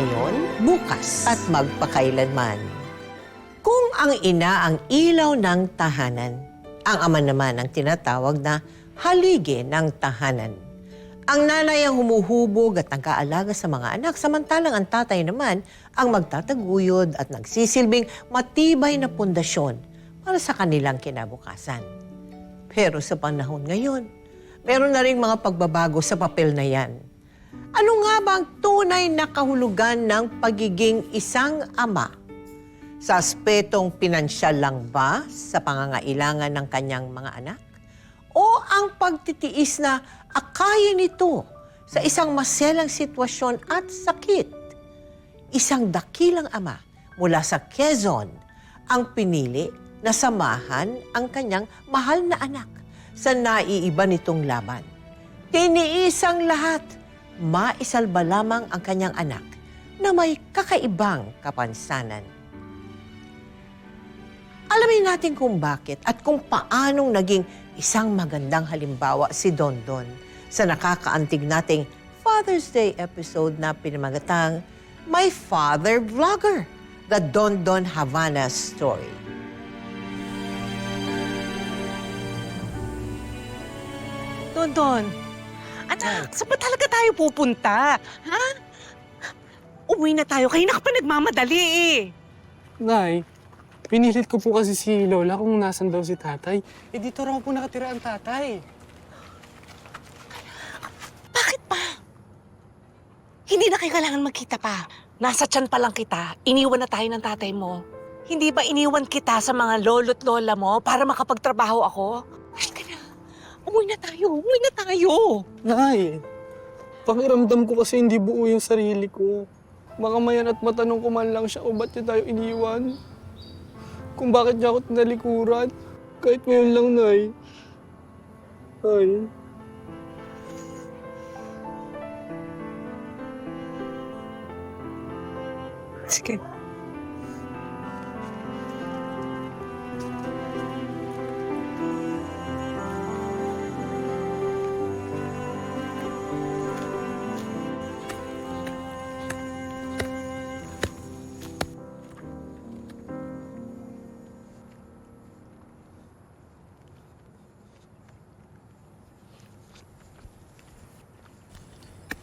ngayon, bukas at magpakailanman. Kung ang ina ang ilaw ng tahanan, ang ama naman ang tinatawag na haligi ng tahanan. Ang nanay ang humuhubog at nag-aalaga sa mga anak, samantalang ang tatay naman ang magtataguyod at nagsisilbing matibay na pundasyon para sa kanilang kinabukasan. Pero sa panahon ngayon, meron na rin mga pagbabago sa papel na yan. Ano nga ba ang tunay na kahulugan ng pagiging isang ama? Sa aspetong pinansyal lang ba sa pangangailangan ng kanyang mga anak? O ang pagtitiis na akayin ito sa isang maselang sitwasyon at sakit? Isang dakilang ama mula sa Quezon ang pinili na samahan ang kanyang mahal na anak sa naiiba nitong laban. Tiniisang lahat, maisalba lamang ang kanyang anak na may kakaibang kapansanan. Alamin natin kung bakit at kung paanong naging isang magandang halimbawa si Dondon sa nakakaantig nating Father's Day episode na pinamagatang My Father Vlogger, The Dondon Havana Story. Dondon, anak, saan ba talaga tayo pupunta? Ha? Uwi na tayo, kayo na ka pa nagmamadali eh. Nay, pinilit ko po kasi si Lola kung nasan daw si tatay. Eh, dito raw po nakatira ang tatay. Bakit pa? Hindi na kayo kailangan magkita pa. Nasa tiyan pa lang kita, iniwan na tayo ng tatay mo. Hindi ba iniwan kita sa mga lolo't lola mo para makapagtrabaho ako? Halika na. Umuwi na tayo, umuwi na tayo. Nay, pakiramdam ko kasi hindi buo yung sarili ko. Baka mayan at matanong ko man lang siya kung ba't niya tayo iniwan. Kung bakit niya ako tinalikuran. Kahit ngayon lang, Nay. Ay. Sige.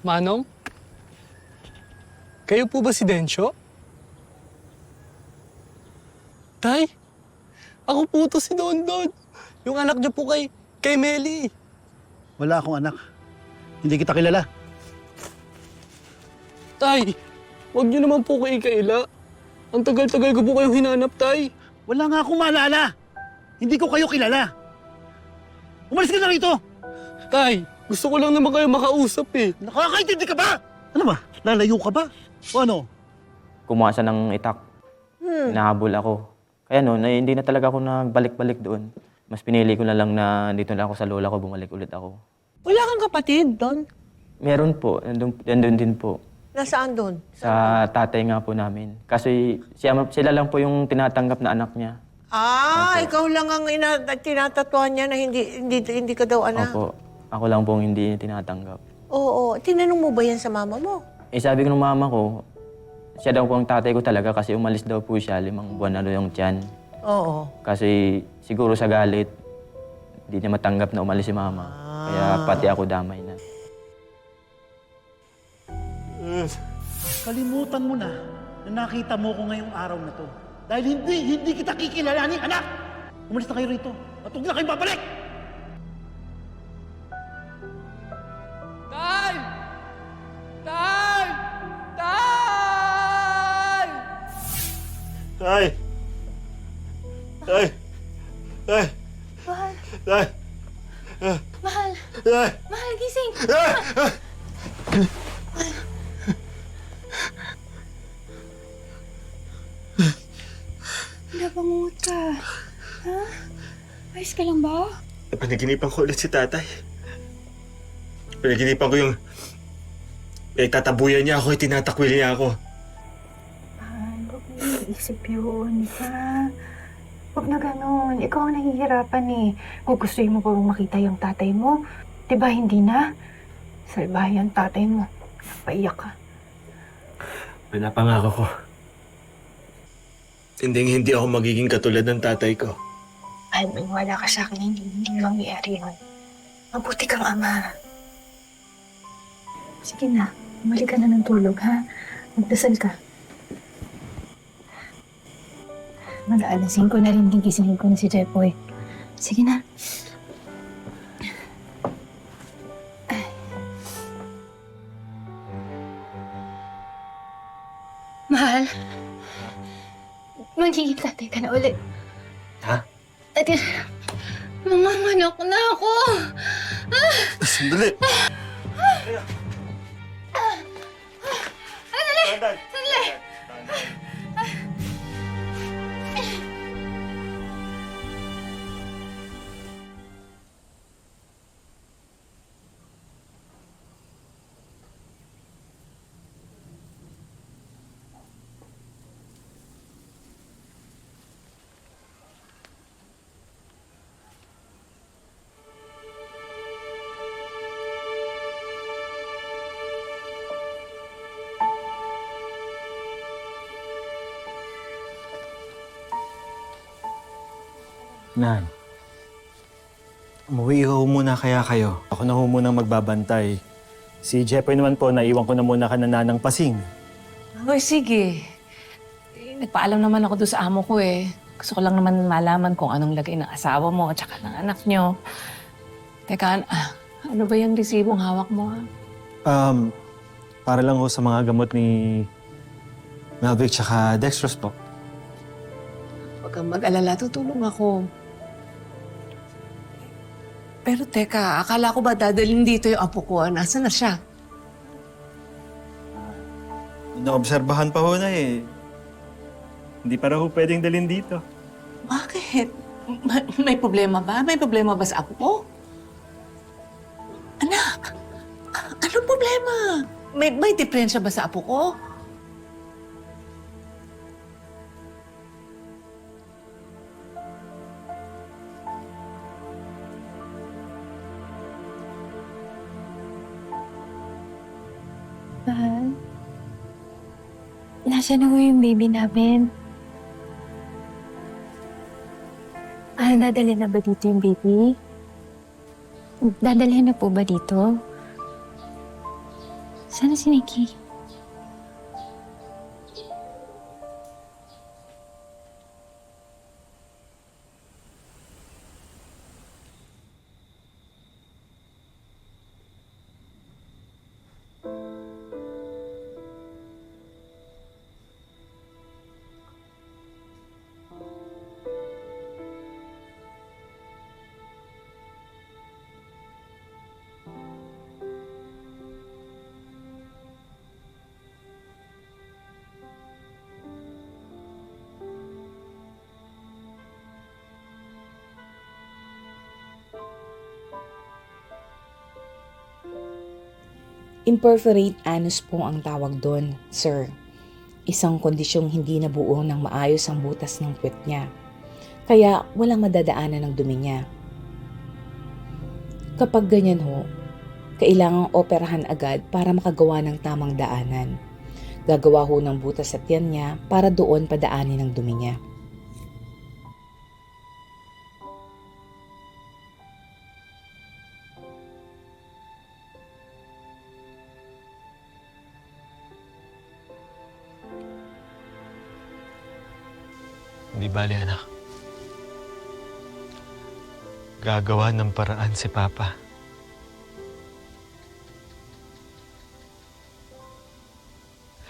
Manong? Kayo po ba si Densyo? Tay, ako po to si Dondon. Yung anak niyo po kay Meli. Wala akong anak. Hindi kita kilala. Tay, wag niyo naman po kayo ikaila. Ang tagal-tagal ko po kayong hinanap, Tay. Wala nga akong maalala. Hindi ko kayo kilala. Umalis ka na rito! Tay, gusto ko lang naman kayo makausap eh. Nakakaintindi ka ba? Ano ba? Lalayo ka ba? O ano? Kumuha siya ng itak. Hinahabol ako. Kaya noon, hindi na talaga ako nagbalik-balik doon. Mas pinili ko na lang na dito na ako sa lola ko, bumalik ulit ako. Wala kang kapatid, Don? Meron po, nandun din po. Nasaan doon? Sa tatay nga po namin. Kasi sila lang po yung tinatanggap na anak niya. Ikaw lang ang tinatatuan niya na hindi ka daw anak. Opo, ako lang pong hindi tinatanggap. Oo. Tinanong mo ba yan sa mama mo? Eh sabi ko ng mama ko, siya daw po ang tatay ko talaga kasi umalis daw po siya, 5 buwan na daw yung tiyan. Oo. Kasi siguro sa galit, hindi niya matanggap na umalis si mama. Kaya pati ako damay na. Kalimutan mo na nakita mo ko ngayong araw na to. Dahil hindi kita kikilalanin, anak! Umalis na kayo rito. At huwag na kayong babalik! Tay! Tay! Tay! Tay! Tay! Tay! Mahal, Tay! mahal, Tay! mahal, gising! Nabangungot ka. Ha? Ayos ka lang ba? Panaginipan ko ulit si tatay. Panaginipan ko yung tatabuyan niya ako, tinatakwil niya ako. Mahal, huwag mo iisip yun, ha? Huwag na ganun. Ikaw ang nahihirapan eh. Kung gusto mo pa makita yung tatay mo, diba hindi na? Salbahe ang tatay mo. Napaiyak ka. Pinapangako ko. Hindi ako magiging katulad ng tatay ko. Ay, wala ka sa akin, hindi mangyayari yun. Mabuti kang ama. Sige na, umalik ka na ng tulog, ha? Magdasal ka. Mag-aalas 5 na rin, gigisingin ko na si Jepoy. Sige na. Mahal, magiging tatay ka na ulit. Ha? At manganganak na ako. Sandali! Nan, umuwi ho muna kaya kayo. Ako na ho muna magbabantay. Si Jepoy naman po, naiwan ko na muna ka na Nanang Pasing. Hoy, sige. Nagpaalam naman ako doon sa amo ko eh. Gusto ko lang naman malaman kung anong lagay ng asawa mo at saka ng anak nyo. Teka, ano ba yung resibong hawak mo? Para lang ho sa mga gamot ni Melvic tsaka Dextrose po. Huwag kang mag-alala, tutulong ako. Pero teka, akala ko ba dadalhin dito yung apo ko? Nasaan na siya? Naobserbahan pa ho na eh. Hindi pa raw ho pwedeng dalhin dito. Bakit? May problema ba? May problema ba sa apo ko? Anak, anong problema? May diferensya ba sa apo ko? Mahal, nasaan na ho yung baby namin? Dadalhin na ba dito yung baby? Dadalhin na po ba dito? Sana si Nikki? Imperforate anus po ang tawag doon, sir. Isang kondisyong hindi nabuo ng maayos ang butas ng puwet niya. Kaya walang madadaanan ng dumi niya. Kapag ganyan ho, kailangang operahan agad para makagawa ng tamang daanan. Gagawa ho ng butas sa tiyan niya para doon padaanin ang dumi niya. Hindi bali, anak. Gagawa ng paraan si Papa.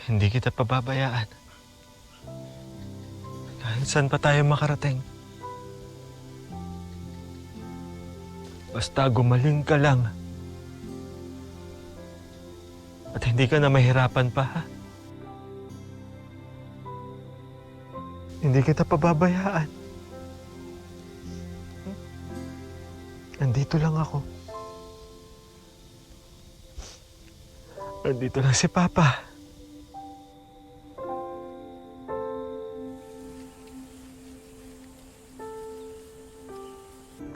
Hindi kita pababayaan. Kahit saan pa tayo makarating. Basta gumaling ka lang. At hindi ka na mahirapan pa, ha? Hindi kita pababayaan. Nandito lang ako. Nandito lang si Papa.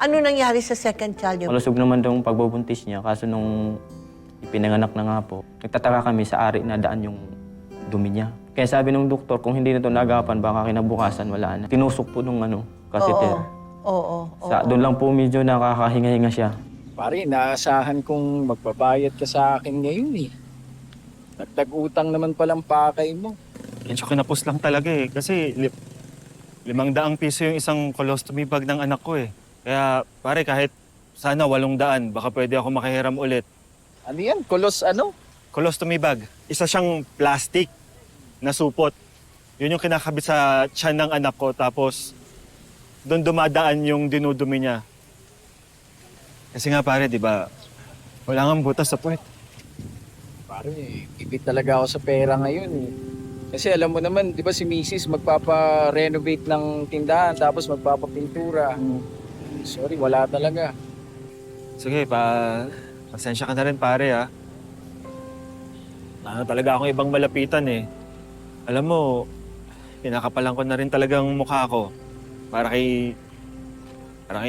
Ano nangyari sa second child niyo? Malusog naman daw ang pagbubuntis niya, kaso nung ipinanganak na nga po, nagtataka kami sa ari na daan yung dumi niya. Kaya sabi ng doktor, kung hindi na ito nagapan, baka kinabukasan wala na. Tinusok po nung catheter. Oo. Doon lang po medyo nakakahinga-hinga siya. Pare, naasahan kong magbabayad ka sa akin ngayon eh. Nagtag-utang naman palang pakay mo. Medyo kinapos lang talaga eh. Kasi 500 piso yung isang colostomy bag ng anak ko eh. Kaya pare, kahit sana 800, baka pwede ako makihiram ulit. Ano yan? Kolos ano? Colostomy bag. Isa siyang plastic na supot. Yun yung kinakabit sa tiyan ng anak ko. Tapos doon dumadaan yung dinudumi niya. Kasi nga pare, di ba, wala nga butas sa puwet. Pare, ipit talaga ako sa pera ngayon eh. Kasi alam mo naman, di ba si Mrs. magpapa-renovate ng tindahan tapos magpapapintura. Sorry, wala talaga. Sige, pasensya ka na rin pare ha. Wala na talaga akong ibang malapitan eh. Alam mo, pinakapalan ko na rin talagang mukha ko para kay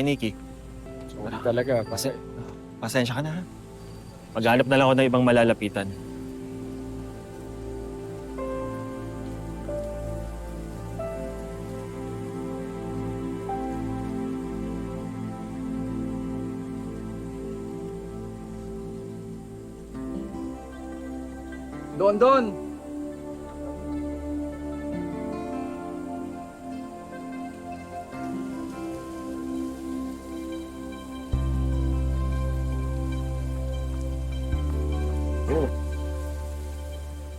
Nikki. Sorry talaga. Pasensya ka na ha. Maghanap na lang ako ng ibang malalapitan. Don! Oh.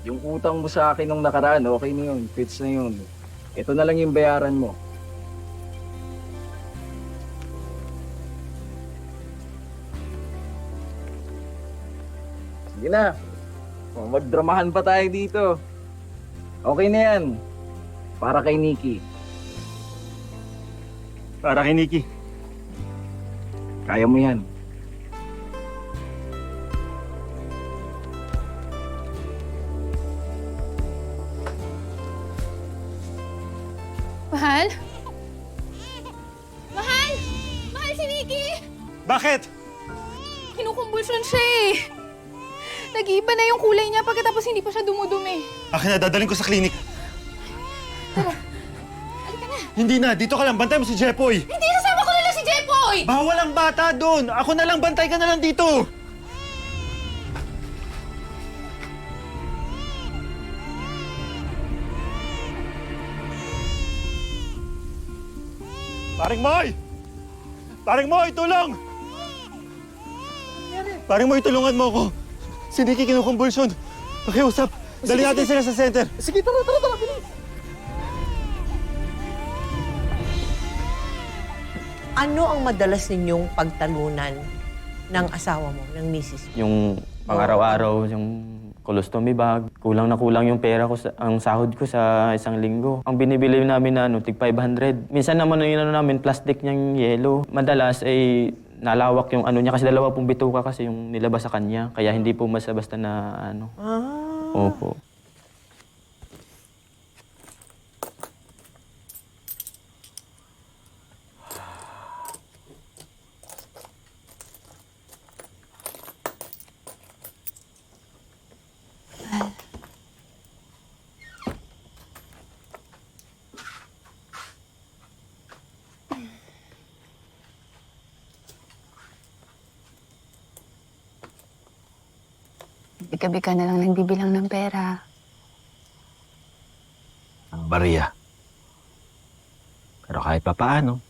Yung utang mo sa akin nung nakaraan, okay na yun. Fits na yun. Ito na lang yung bayaran mo. Sige na. Magdramahan pa tayo dito. Okay na yan. Para kay Nikki. Para kay Nikki. Kaya mo yan. Mahal? Mahal! Mahal si Nikki! Bakit? Kinukumbulsyon siya eh. Nag-iiba na yung kulay niya pagkatapos hindi pa siya dumudumi. Akin na, dadaling ko sa klinik. Tara, halika na. Hindi na, dito ka lang. Bantay mo si Jepoy. Hindi, nasama ko na lang si Jepoy! Bawal ang bata doon. Ako na lang, bantay ka na lang dito. Paring Moy! Paring Moy, tulong! Paring Moy, tulungan mo ako. Si Nikki kinukumbulsyon. Pakiusap. Dali natin sila sa center. Sige, tara, bilis. Ano ang madalas ninyong pagtalunan ng asawa mo, ng misis mo? Yung pang-araw-araw, yung colostomy bag. Kulang na kulang yung pera ko, ang sahod ko sa isang linggo. Ang binibili namin na tig 500. Minsan naman yung namin, plastic niyang yellow. Madalas ay nalawak yung niya kasi 2 pong bituka kasi yung nilabas sa kanya. Kaya hindi po basta na Opo. Gabi ka na lang nagbibilang ng pera. Ang bariya. Pero kahit pa paano,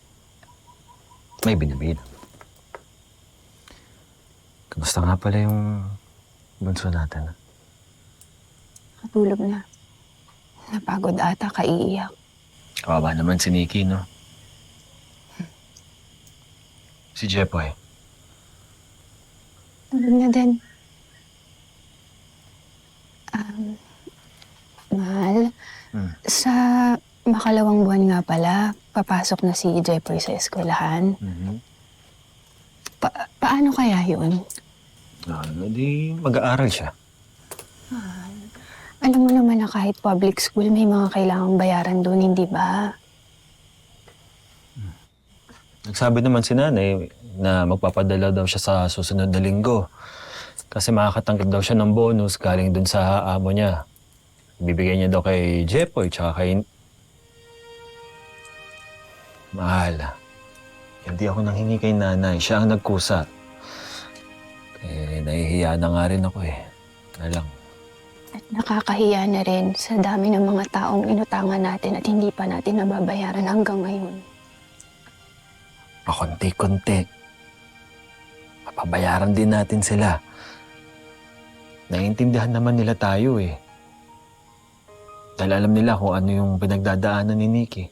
may binabilang. Kamusta nga pala yung bunso natin? Katulog na. Napagod ata, kaiiyak. Kawawa naman si Nikki, no? Si Jepoy. Tulog na din. Mahal, sa makalawang buwan nga pala, papasok na si Jepoy sa eskwelahan. Paano kaya yun? Di mag-aaral siya. Alam mo naman na kahit public school, may mga kailangang bayaran doon, hindi ba? Nagsabi naman si nanay na magpapadala daw siya sa susunod na linggo. Kasi makakatanggap daw siya ng bonus galing dun sa amo niya. Bibigay niya daw kay Jepoy tsaka kay... Mahal, hindi ako nanghingi kay nanay. Siya ang nagkusa. Nahihiya na nga rin ako Alam. At nakakahiya na rin sa dami ng mga taong inutangan natin at hindi pa natin nababayaran hanggang ngayon. Pakonti-konti. Papabayaran din natin sila. Naiintindihan naman nila tayo Dahil alam nila kung ano yung pinagdadaanan ni Nikki.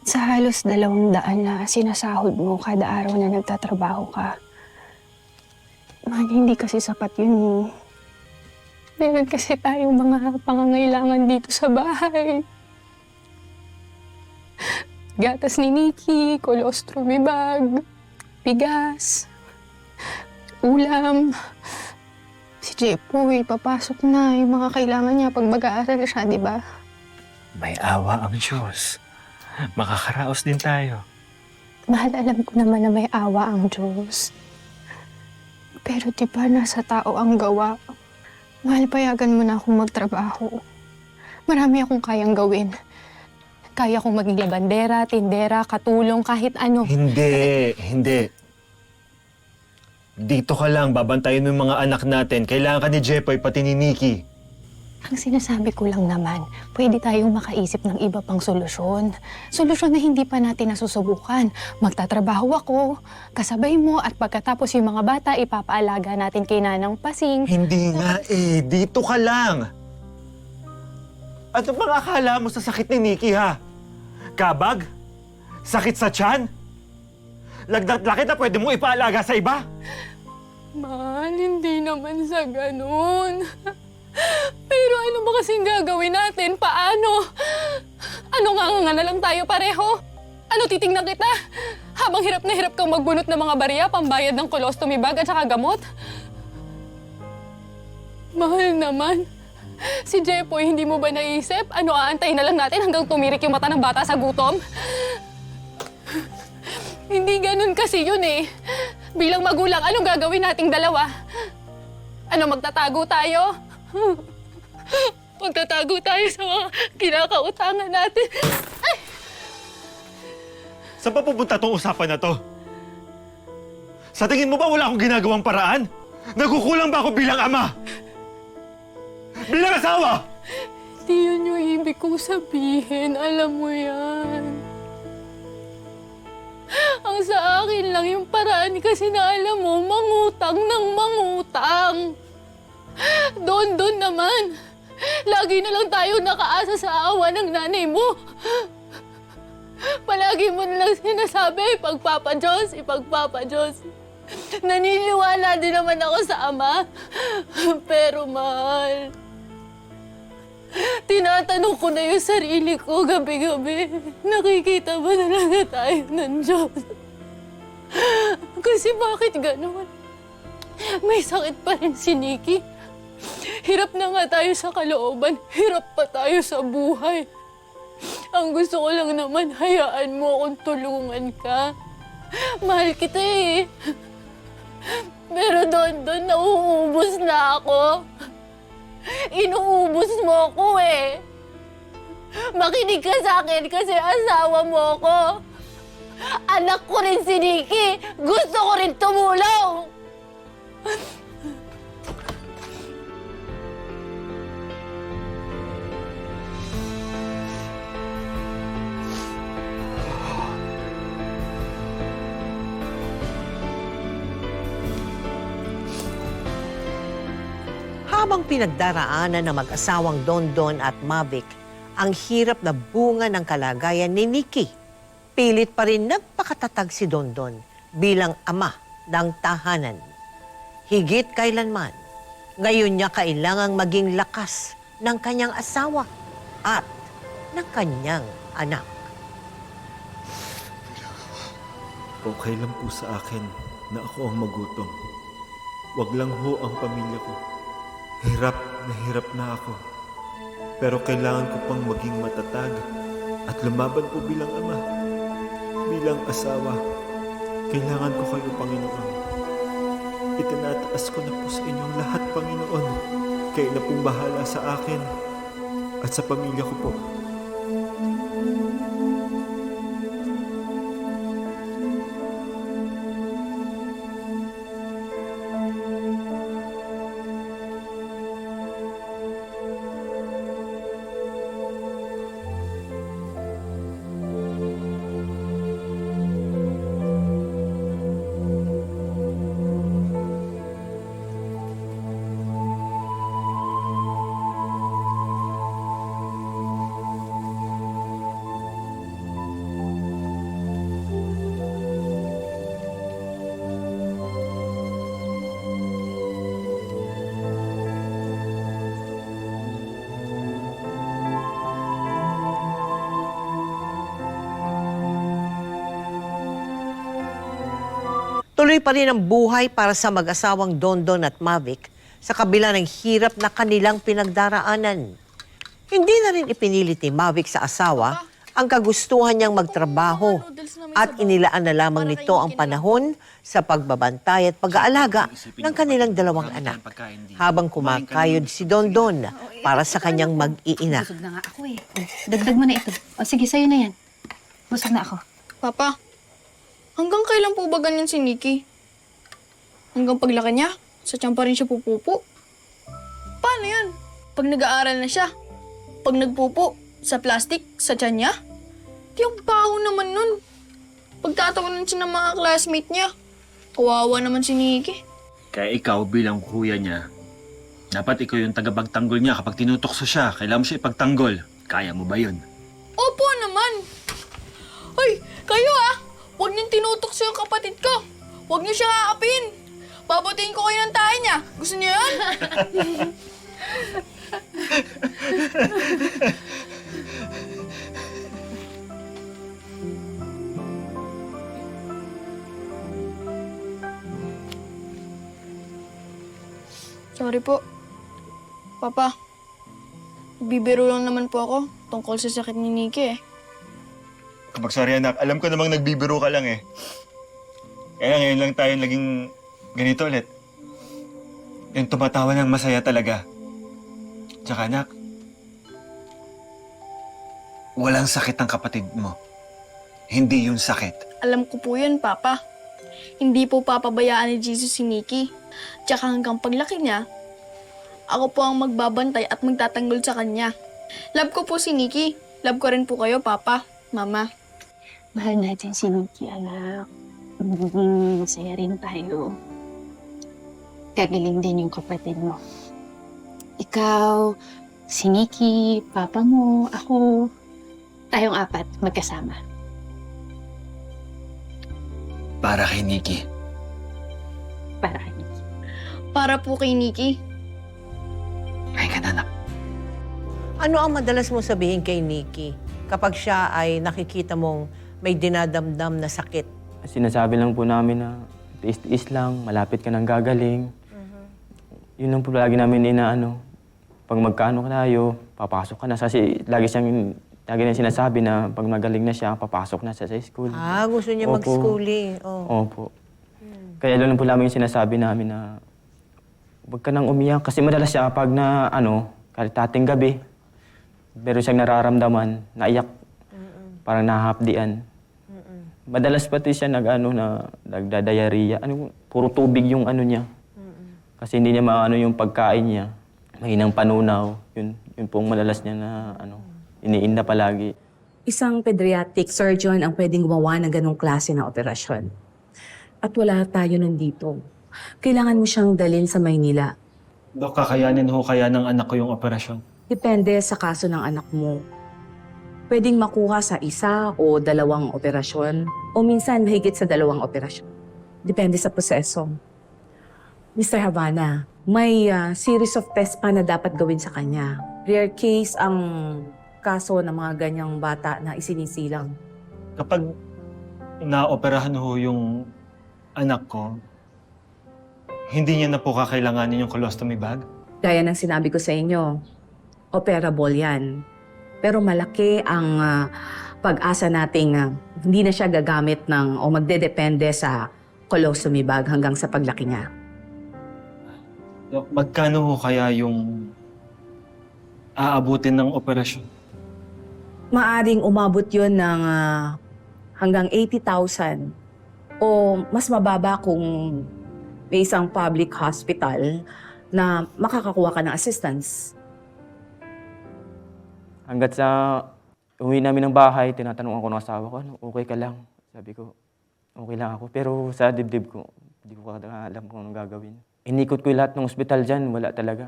Sa halos 200 na sinasahod mo kada araw na nagtatrabaho ka, hindi kasi sapat yun Meron kasi tayong mga pangangailangan dito sa bahay. Gatas ni Nikki, colostromy bag, bigas, ulam. Si Jepoy, papasok na yung mga kailangan niya pag mag-aaral siya, di ba? May awa ang Diyos. Makakaraos din tayo. Mahal, alam ko naman na may awa ang Diyos. Pero di ba nasa tao ang gawa? Mahal, payagan mo na akong magtrabaho. Marami akong kayang gawin. Kaya kong maging labandera, tindera, katulong, kahit ano. Hindi. Dito ka lang, babantayin mo yung mga anak natin. Kailangan ka ni Jepoy, pati ni Nikki. Ang sinasabi ko lang naman, pwede tayong makaisip ng iba pang solusyon. Solusyon na hindi pa natin nasusubukan. Magtatrabaho ako, kasabay mo, at pagkatapos yung mga bata, ipapaalaga natin kay Nanang Pasing. Hindi nga dito ka lang. Ano bang akala mo sa sakit ni Nikki, ha? Kabag? Sakit sa tiyan? Lagdat-lakit na pwede mong ipaalaga sa iba? Mahal, hindi naman sa ganun. Pero ano ba kasing gagawin natin? Paano? Ano nga na lang tayo pareho? Ano titingnan kita? Habang hirap na hirap kang magbunot ng mga barya, pambayad ng colostomy bag at saka gamot? Mahal naman. Si Jepoy, hindi mo ba naisip? Ano, aantayin na lang natin hanggang tumirik yung mata ng bata sa gutom? Hindi ganun kasi yun Bilang magulang, anong gagawin nating dalawa? Ano, magtatago tayo? Magtatago tayo sa mga kinakautangan natin. Ay! Saan pa pupunta tong usapan na to? Sa tingin mo ba wala akong ginagawang paraan? Nagkukulang ba ako bilang ama? Bilang asawa? Hindi yun yung ibig kong sabihin. Alam mo yan. Ang sa akin lang yung paraan kasi na alam mo, mangutang ng mangutang. Doon naman. Lagi na lang tayo nakaasa sa awa ng nanay mo. Palagi mo na lang sinasabi, ipagpapa-Diyos, ipagpapa-Diyos. Naniniwala din naman ako sa Ama. Pero mahal, tinatanong ko na yung sarili ko gabi-gabi. Nakikita ba talaga tayo ng Diyos? Kasi bakit ganun? May sakit pa rin si Nikki. Hirap na nga tayo sa kalooban. Hirap pa tayo sa buhay. Ang gusto ko lang naman, hayaan mo akong tulungan ka. Mahal kita Pero doon, nauubos na ako. Inuubos mo ako Makinig ka sa akin kasi asawa mo ako. Anak ko rin si Nikki. Gusto ko rin tumulong. Habang pinagdaraanan ng mag-asawang Dondon at Mavic ang hirap na bunga ng kalagayan ni Nikki, pilit pa rin nagpakatatag si Dondon bilang ama ng tahanan. Higit kailanman, ngayon niya kailangang maging lakas ng kanyang asawa at ng kanyang anak. Okay lang po sa akin na ako ang magutom. Wag lang ho ang pamilya ko. Hirap na ako. Pero kailangan ko pang maging matatag at lumaban po bilang ama. Bilang asawa, kailangan ko kayo, Panginoon. Itinataas ko na po sa inyong lahat, Panginoon. Kayo na pong bahala sa akin at sa pamilya ko po. Tuloy pa rin ang buhay para sa mag-asawang Dondon at Mavic sa kabila ng hirap na kanilang pinagdaraanan. Hindi na rin ipinilit ni Mavic sa asawa ang kagustuhan niyang magtrabaho at inilaan na lamang nito ang panahon sa pagbabantay at pag-aalaga ng kanilang dalawang anak habang kumakayod si Dondon para sa kanyang mag-iina. Busog na nga ako eh. Dagdag mo na ito. O sige, sa'yo na yan. Busog na ako. Papa, hanggang kailan po ba ganyan si Nikki? Hanggang paglaki niya, sa tiyan pa rin siya pupupo. Paano yan? Pag nag-aaral na siya, pag nagpupo, sa plastic, sa tiyan niya? Di ang baho naman nun. Pagtatawanan siya ng mga classmate niya. Kawawa naman si Nikki. Kaya ikaw bilang kuya niya, dapat ikaw yung tagapagtanggol niya kapag tinutokso siya. Kailangan mo siya ipagtanggol. Kaya mo ba yun? Opo naman. Hoy, kayo huwag niyong tinutokso yung kapatid ko. Huwag niyo siya aapin. Babatiin ko kayo ng tayo niya. Gusto niyo yun? Sorry po. Papa, bibiro lang naman po ako tungkol sa sakit ni Nikki eh. Kapag sorry anak, alam ko namang nagbibiro ka lang eh. Kaya ngayon lang tayo naging ganito ulit. Yung tumatawa ng masaya talaga. Tsaka anak, walang sakit ang kapatid mo. Hindi yung sakit. Alam ko po yun, Papa. Hindi po papabayaan ni Jesus si Nikki. Tsaka hanggang paglaki niya, ako po ang magbabantay at magtatanggol sa kanya. Love ko po si Nikki. Love ko rin po kayo, Papa, Mama. Mahal natin si Nikki, anak. Magiging masaya rin tayo. Gagaling din yung kapatid mo. Ikaw, si Nikki, papa mo, ako. Tayong apat, magkasama. Para kay Nikki. Para kay Nikki. Para po kay Nikki. Ay ka na, anak. Ano ang madalas mo sabihin kay Nikki kapag siya ay nakikita mong may dinadamdam na sakit? Sinasabi lang po namin na tiis-tiis lang, malapit ka nang gagaling. Yun lang po lagi namin inaano. Pag magkano ka tayo, papasok ka na. Kasi lagi niyang sinasabi na pag magaling na siya, papasok na siya sa school. Gusto niya Opo. mag-schooling. Oh. Opo. Kaya lang po namin yung sinasabi namin na huwag ka nang umiyak. Kasi madalas siya pag na, kahit tating gabi, meron siyang nararamdaman, naiyak, parang nahahapdian. Madalas pati siya nagdadiarrhea. Puro tubig yung niya. Kasi hindi niya maano yung pagkain niya. Mahinang panunaw. Yun pong madalas niya na iniinda palagi. Isang pediatric surgeon ang pwedeng gumawa ng ganong klase na operasyon. At wala tayo nandito. Kailangan mo siyang dalhin sa Maynila. Dok, kakayanin ho kaya ng anak ko yung operasyon? Depende sa kaso ng anak mo. Pwedeng makuha sa 1 o 2 operasyon o minsan mahigit sa 2 operasyon. Depende sa proseso. Mr. Havana, may series of tests pa na dapat gawin sa kanya. Rare case ang kaso ng mga ganyang bata na isinisilang. Kapag naoperahan ho yung anak ko, hindi niya na po kakailanganin yung colostomy bag? Gaya ng sinabi ko sa inyo, operable yan. Pero malaki ang pag-asa nating hindi na siya gagamit o magdedepende sa colostomy bag hanggang sa paglaki niya. Dok, magkano ho kaya yung aabutin ng operasyon? Maaring umabot yon ng hanggang 80,000 o mas mababa kung may isang public hospital na makakakuha ka ng assistance. Hanggat sa uwi namin ng bahay, tinatanong ako ng asawa ko, ano, okay ka lang? Sabi ko, okay lang ako. Pero sa dibdib ko, hindi ko alam kung anong gagawin. Inikot ko lahat ng ospital dyan, wala talaga.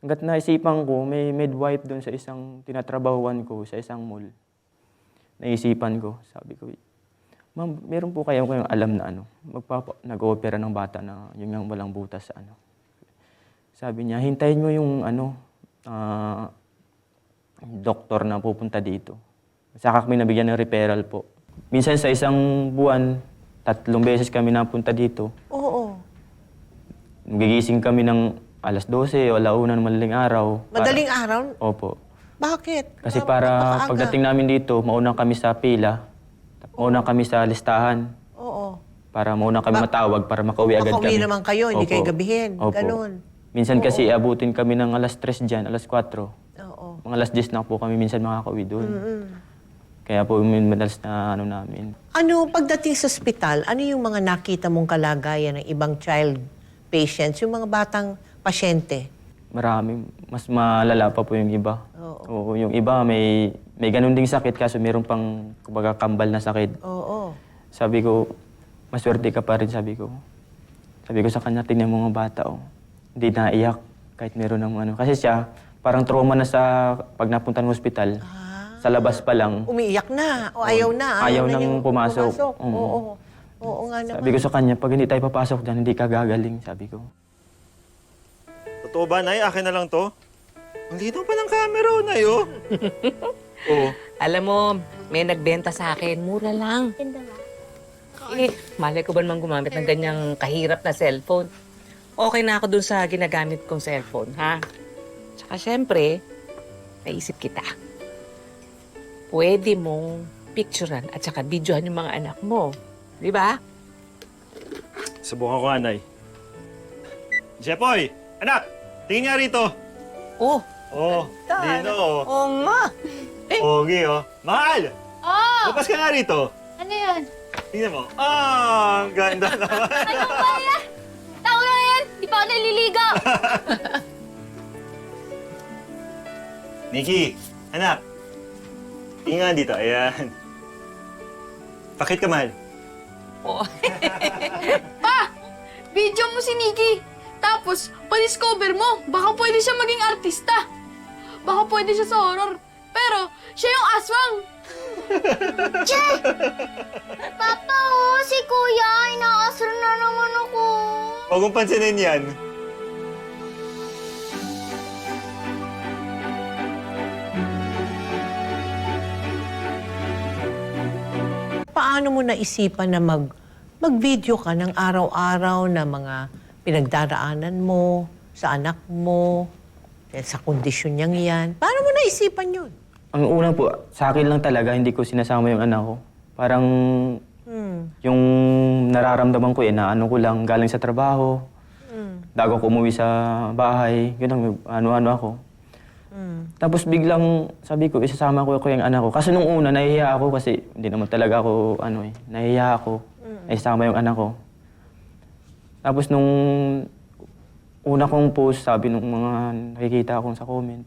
Hanggat naisipan ko, may midwife doon sa isang tinatrabahuan ko, sa isang mall. Naisipan ko, sabi ko, ma'am, meron po kayong alam na ano, nag-opera ng bata na yun yung walang butas sa ano. Sabi niya, hintayin mo yung ano, doktor na pupunta dito. Saka kami nabigyan ng referral po. Minsan sa isang buwan, 3 beses kami napunta dito. Oo. Gigising kami ng alas 12 o alauna ng madaling araw. Madaling araw? Opo. Bakit? Kasi para Napakaaga. pagdating namin dito, maunang kami sa pila, maunang kami sa listahan, Oo. para maunang kami matawag para makauwi agad Makauwi kami. naman kayo, hindi Opo. kayo gabihin. Opo. Ganun. Minsan kasi abutin kami ng alas 3 dyan, alas 4. Oo. Mga alas 10 na po kami minsan makakauwi doon. Mm. Kaya po madalas na ano namin. Ano, pagdating sa ospital, ano yung mga nakita mong kalagayan ng ibang child patients, yung mga batang pasyente? Marami, mas malala pa po yung iba. Oo. Oo, yung iba may ganun ding sakit kaso meron pang kumbaga kambal na sakit. Oo. Sabi ko, maswerte ka pa rin, sabi ko. Sabi ko sa kanya, tingnan mo mga bata, oh. Hindi naiyak kahit meron ng ano. Kasi siya, parang trauma na sa pag napunta ng ospital. Sa labas pa lang. Umiiyak na, o ayaw na. Ayaw na nang niyang pumasok. Oo. Oo nga naman. Sabi ko sa kanya, pag hindi tayo papasok dyan, hindi ka gagaling, sabi ko. Totoo ba, Nay? Akin na lang to? Ang linaw pa ng camera, Nay, oh. Oo. Alam mo, may nagbenta sa akin, mura lang. Eh, malay ko ba naman gumamit ng ganyang kahirap na cellphone? Okay na ako dun sa ginagamit kong cellphone, ha? Tsaka syempre, naisip kita. Pwede mong picturean at saka videohan yung mga anak mo. Di ba? Subukan ko nga, Nay. Jepoy! Anak! Tingin nga rito! Oh, Oh, Dino, oh. oo nga. Pogi, oh. Mahal! Oh! Lapas ka nga rito. Ano yan? Tingnan mo. Ah, ang ganda naman. Ano ba yan? Tao na yan! Di pa ako naliligaw! Nikki, anak. Tingin nga dito. Ayan. Pakit ka, mahal. Video mo si Nikki. Tapos, pa-discover mo. Baka pwede siya maging artista. Baka pwede siya sa horror. Pero, siya yung aswang. Che! Papa, si Kuya, inaasar na naman ako. Huwag mong pansinin yan. Paano mo naisipan na mag-video ka ng araw-araw na mga pinagdaraanan mo sa anak mo, sa kondisyon niyang yan? Paano mo naisipan yun? Ang una po, sa akin lang talaga, hindi ko sinasama yung anak ko. Parang yung nararamdaman ko na ano ko lang, galing sa trabaho, bago ko umuwi sa bahay, yun ang ano-ano ako. Tapos biglang sabi ko, isasama ko yung anak ko. Kasi nung una, nahihiya ako kasi hindi naman talaga ako, nahihiya ako. Isama yung anak ko. Tapos nung una kong post, sabi nung mga nakikita akong sa comment,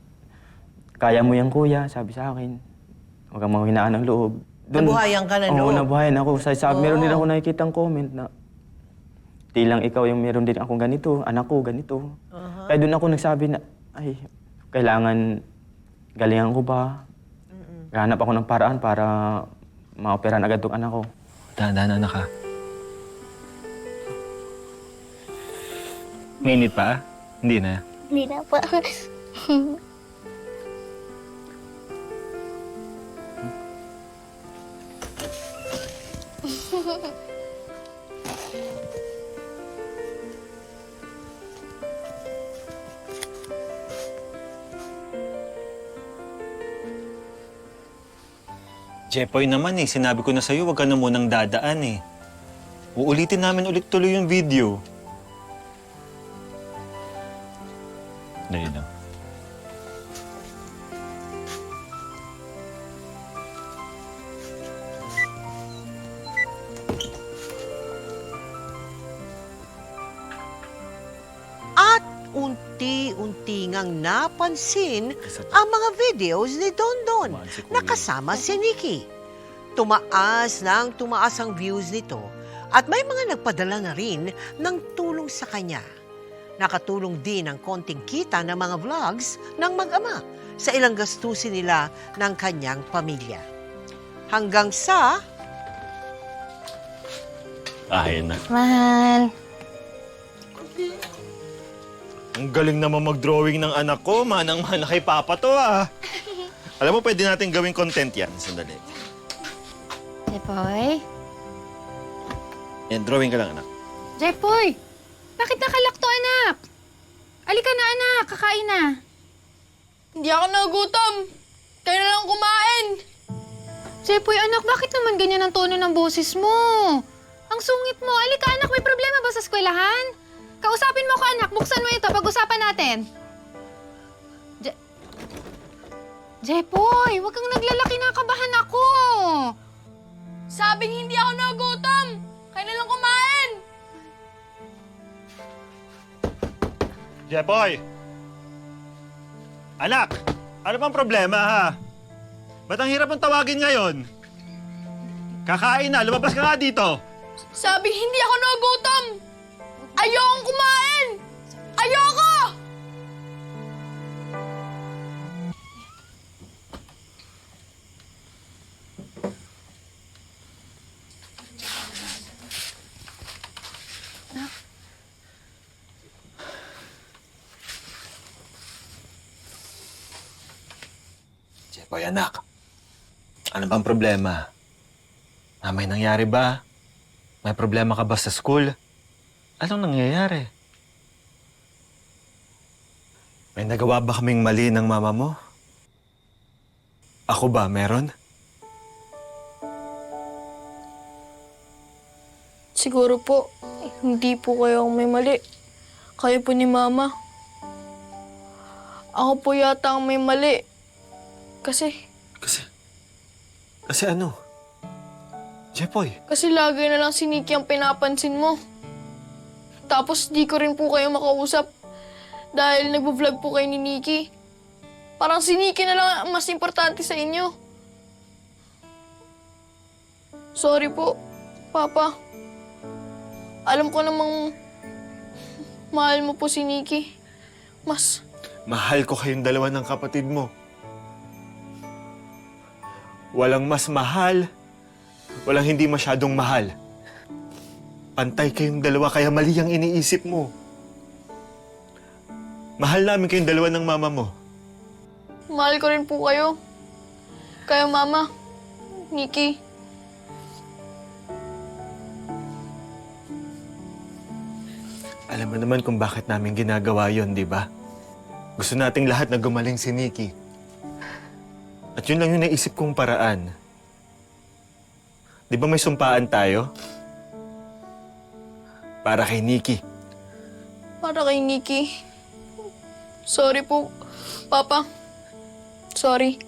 kaya mo yan, kuya, sabi sa akin. Huwag kang manghinaan ng loob. Nabuhayan ka na loob? Oo, nabuhayan ako. Meron din ako nakikitang comment na, di lang ikaw yung meron din akong ganito, anak ko ganito. Kaya doon ako nagsabi na, ay, kailangan galingan ko ba? Hanap ako ng paraan para ma-operahan agad tong anak ko. Dahan-dahan, anak, ha? Mainit pa? Hindi na. Hindi na po. Jepoy naman sinabi ko na sa'yo, huwag ka na munang dadaan Uulitin namin ulit tuloy yung video. Dali lang. At unti-unti ngang napansin ang mga videos ni Dondon na kasama si Nikki. Tumaas ng tumaas ang views nito at may mga nagpadala na rin ng tulong sa kanya. Nakatulong din ang konting kita ng mga vlogs ng mag-ama sa ilang gastusin nila ng kanyang pamilya. Hanggang sa... Ayun na. Mahal. Ang galing naman mag-drawing ng anak ko. Manang-mana kay Papa to ah. Alam mo, pwede natin gawing content yan. Sandali. Jepoy? Yan, drawing ka lang, anak. Jepoy! Bakit nakalakto, anak? Alika na, anak. Kakain na. Hindi ako nagutom. Kayo na lang kumain. Jepoy, anak, bakit naman ganyan ang tono ng boses mo? Ang sungit mo. Alika, anak, may problema ba sa eskwelahan? Kausapin mo ko, anak. Buksan mo ito. Pag-usapan natin. Jepoy, huwag kang naglalaki, nakabahan ako. Sabing hindi ako nagutom. Kayo na lang kumain. Jepoy! Anak! Ano bang problema, ha? Ba't ang hirap ang tawagin ngayon? Kakain na! Lumabas ka nga dito! Sabing hindi ako nagutom. Ayokong kumain. Ayoko! Jepoy, anak. Ano bang problema? May nangyari ba? May problema ka ba sa school? Anong nangyayari? May nagawa ba kaming mali ng mama mo? Ako ba, meron? Siguro po, hindi po kayo ang may mali. Kayo po ni Mama. Ako po yata ang may mali. Kasi Kasi ano? Jepoy, Kasi lagi na lang si Nikki ang pinapansin mo. Tapos di ko rin po kayo makausap dahil nagbo-vlog po kayo ni Nikki. Parang si Nikki na lang ang mas importante sa inyo. Sorry po, Papa. Alam ko namang mahal mo po si Nikki. mahal ko kayong dalawa ng kapatid mo. Walang mas mahal, walang hindi masyadong mahal. Pantay kayong dalawa kaya mali ang iniisip mo. Mahal namin kayong dalawa ng mama mo. Mahal ko rin po kayo. Kayo, Mama. Nikki. Alam mo naman kung bakit namin ginagawa yon, di ba? Gusto nating lahat na gumaling si Nikki. At yun lang yung naisip kong paraan. Di ba may sumpaan tayo? Para kay Nikki. Para kay Nikki. Sorry po, Papa. Sorry.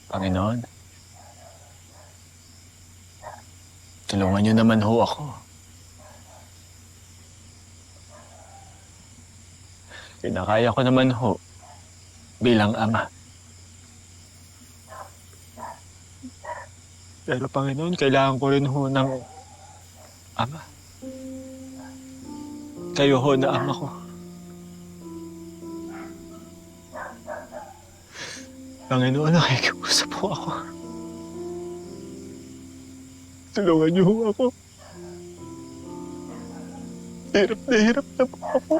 Panginoon, tulungan niyo naman ho ako. Kinakaya ko naman ho bilang ama. Pero Panginoon, kailangan ko rin ho ng ama. Kayo ho na ama ko. Panginoon, nakikiusap po ako. Tulungan niyo ho ako. Hirap na po ako.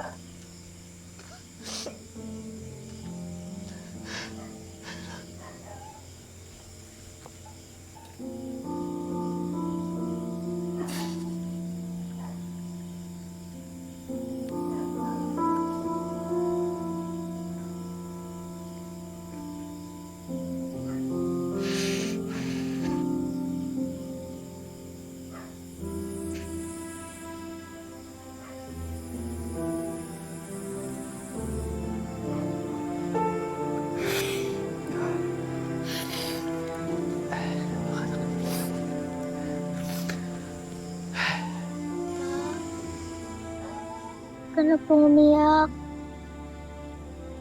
Ka na po umiyak.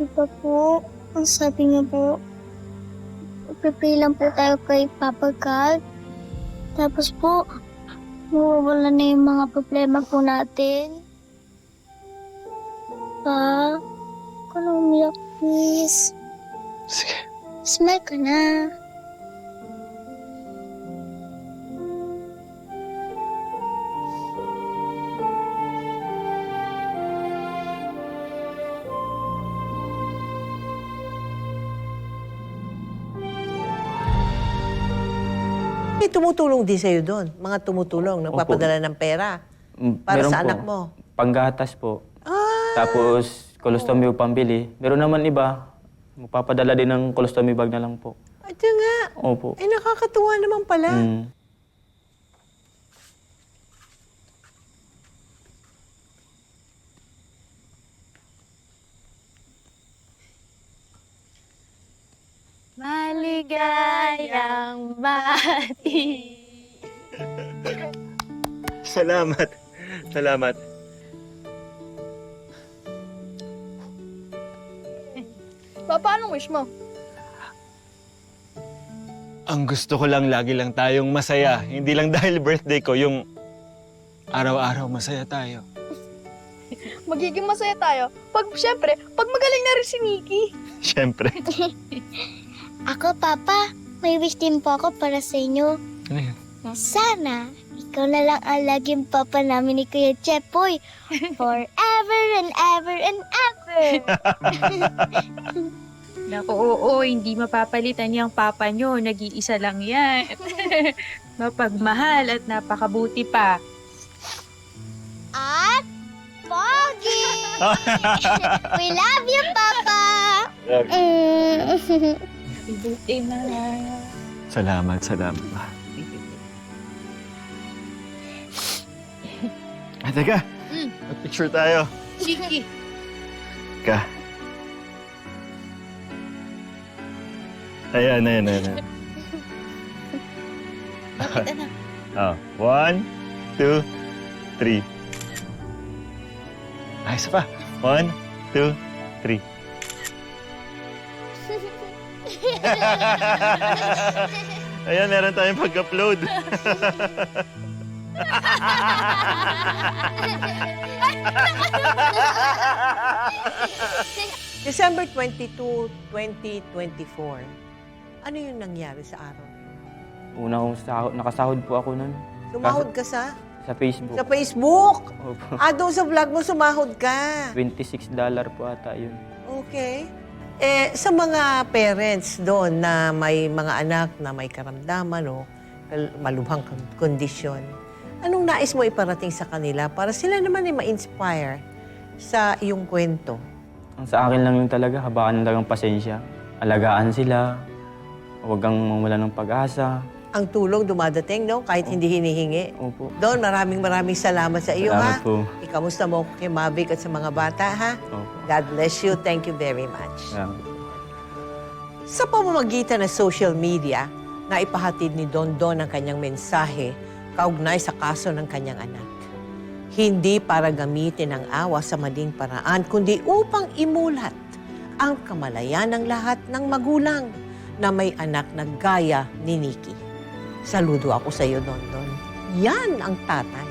Diba po, ang sabi niya po, pipray lang po tayo kay Papa God. Tapos po, mawawala na yung mga problema po natin. Pa, huwag ka na umiyak, please. Sige. Smile ka na. May tumutulong din sa'yo doon. Mga tumutulong, nagpapadala ng pera para Meron sa po. anak mo. Panggatas po. Ah! Tapos, colostomy po pambili. Meron naman iba, magpapadala din ng colostomy bag na lang po. At yun nga. Opo. Eh, nakakatuwa naman pala. Mm. Maligayang bati. Salamat. Salamat. Papa, anong wish mo? Ang gusto ko lang lagi lang tayong masaya. Hindi lang dahil birthday ko, yung araw-araw masaya tayo. Magiging masaya tayo. Siyempre, pag magaling na rin si Nikki. Siyempre. Ako, Papa, may wish din po ako para sa inyo. Ano yan? Sana, ikaw na lang ang laging papa namin ni Kuya Chepoy. Forever and ever and ever. Naku, oo, hindi mapapalitan yung papa nyo. Nag-iisa lang yan. Mapagmahal at napakabuti pa. At Pogi! We love you, Papa! Happy birthday na. Salamat. Ah, teka. Mag-picture tayo. Sige. Ka. Ayan. Bakit, anak? Oh, 1, 2, 3. Ay, isa pa. 1, 2, 3. Ayan, meron tayong pag-upload. December 22, 2024. Ano yung nangyari sa araw? Una kong nakasahod po ako nun. Sumahod ka sa Facebook. Facebook? Opo. Doon sa vlog mo, sumahod ka. $26 po ata yun. Okay. Sa mga parents doon na may mga anak na may karamdaman o malubhang kondisyon, anong nais mo iparating sa kanila para sila naman ay ma-inspire sa iyong kwento? Ang sa akin lang yung talaga, habaan lang ang pasensya. Alagaan sila. Huwag kang mawala ng pag-asa. Ang tulong dumadating, no? Kahit hindi hinihingi. Opo. Don, maraming salamat sa iyo, Salamat ha? po. Ikamusta mo kay Mavic at sa mga bata, ha? Opo. God bless you. Thank you very much. Salamat. Sa pamamagitan ng social media, naipahatid ni Don ang kanyang mensahe kaugnay sa kaso ng kanyang anak. Hindi para gamitin ang awa sa maling paraan, kundi upang imulat ang kamalayan ng lahat ng magulang na may anak na gaya ni Nikki. Saludo ako sa iyo, Dondon. Yan ang tatay.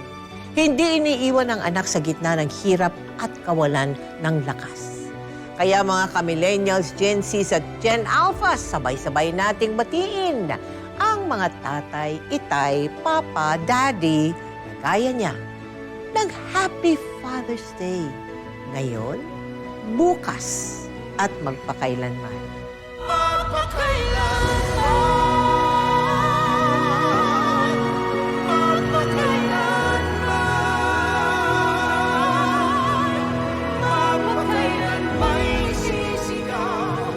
Hindi iniiwan ang anak sa gitna ng hirap at kawalan ng lakas. Kaya mga ka-millennials, Gen Z at Gen Alpha, sabay-sabay nating batiin ang mga tatay, itay, papa, daddy, na gaya niya, ng Happy Father's Day. Ngayon, bukas, at magpakailanman.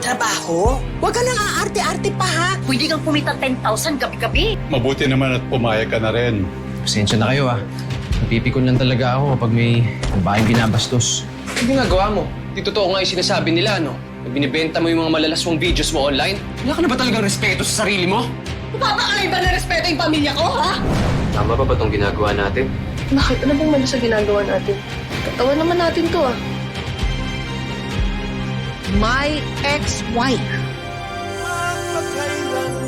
Trabaho? Huwag ka nang aarte-arte pa ha. Pwede kang kumita 10,000 gabi-gabi. Mabuti naman at pumayag ka na rin. Pasensya na kayo Napipikon lang talaga ako kapag may babayang binabastos. Ano ginagawa mo? Di totoo nga yung sinasabi nila, no? Na binibenta mo yung mga malalaswang videos mo online? Wala ka na ba talagang respeto sa sarili mo? Papakalay ba na respeto yung pamilya ko, ha? Tama ba itong ginagawa natin? Bakit? Ano bang mali sa ginagawa natin? Katawan naman natin to My ex-wife. Magpakailanman.